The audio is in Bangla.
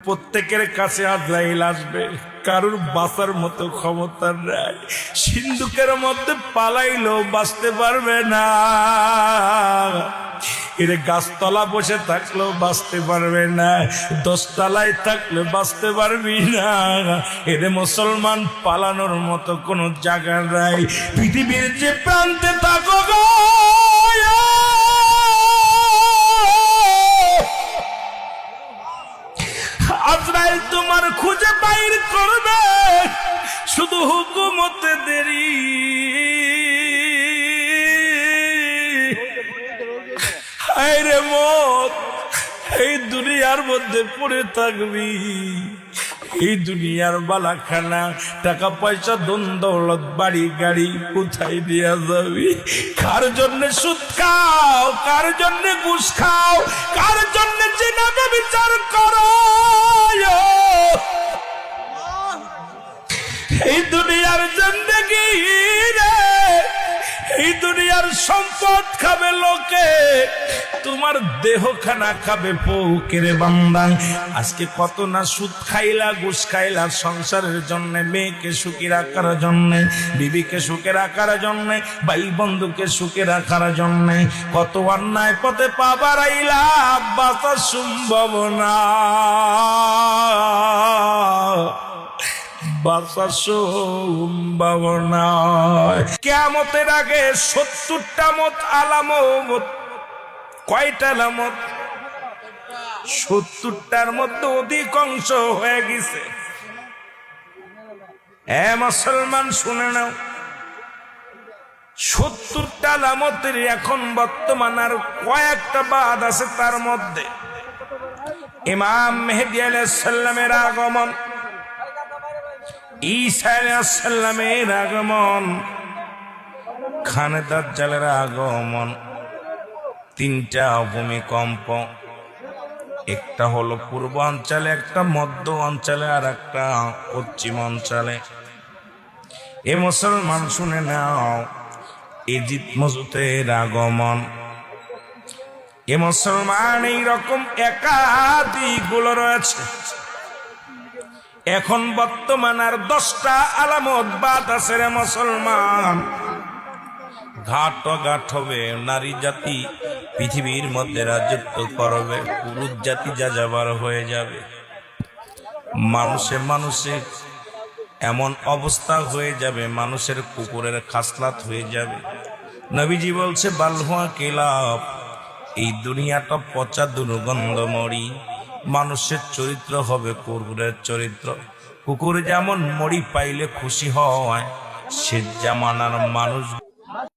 প্রত্যেকের কাছে আজরাইল আসবে, কারুর বাঁচার মতো ক্ষমতা নাই। সিন্ধুকের মধ্যে পালাইলেও বাঁচতে পারবে না, এর গাছতলা বসে থাকলেও বাঁচতে পারবে না, 10 তলায় থাকলে বাঁচতে পারবি না। এর মুসলমান পালানোর মতো কোনো জায়গা নাই। পৃথিবীর যে প্রান্তে থাকো গো, আজরাইল তোমার খুঁজে বাইর করবে, শুধু হুকুমতে দেরি। হায় রে মত, এই দুনিয়ার মধ্যে পড়ে থাকবি, এই দুনিয়ার বালাখানা, টাকা পয়সা ধন দৌলত বাড়ি গাড়ি কোথায় দিয়া যাবি? কার জন্য সুদ খাও, কার জন্য ঘুষ খাও, কার জন্য জিনাকে বিচার করো? এই দুনিয়ার জিন্দেগি রে, এই দুনিয়ার সম্পদ খাবে লোকে, তোমার দেহ খানা খাবে পৌকের বান্দা। আজকে কত না সুদ খাইলা, ঘুষ খাইলা সংসারের জন্য, মেয়েকে সুখী রাখার জন্য, বিবিকে সুখে রাখার জন্য, ভাই বন্ধুকে সুখে রাখার জন্য, কত অন্যায় পথে পা বাড়াইলা, বাঁচা সম্ভব না, বাঁচা সম্ভব না। কিয়ামতের আগে 70টা মত আলামত। কয়টা আলামত? 70টার মধ্যে অধিকাংশ হয়ে গেছে। মুসলমান শুনে নাও, 70টা আলামতের এখন বর্তমান আর কয়েকটা বাদ আছে। তার মধ্যে ইমাম মেহেদী আলাইহিস সালামের আগমন, ঈসা আলাইহিস সালামের আগমন, খানে দাজ্জালের আগমন, 3টা ভূমিকম্প, একটা হলো পূর্বাঞ্চলে, একটা মধ্য অঞ্চলে, আর একটা পশ্চিম অঞ্চলে। এ মুসলমান শুনে নাও, ইজিপ্ট মজুতের আগমন। এ মুসলমান এইরকম একাধিকগুলো রয়েছে। এখন বর্তমান আর 10টা আলামত বাদ আছে রে মুসলমান। ঘাট হবে, নারী জাতি পৃথিবীর মধ্যে রাজত্ব করবে, পুরুষ জাতি যাযাবর হয়ে যাবে, মানুষে এমন অবস্থা হয়ে যাবে, মানুষের কুকুরের খাসলাত হয়ে যাবে। নবীজি বলছে বালহুয়া কিলাব, এই দুনিয়াটা পচা দুর্গন্ধময়ী। মানুষের চরিত্র হবে কুকুরের চরিত্র। কুকুর যেমন মরি পাইলে খুশি হয়, সে জামানার মানুষ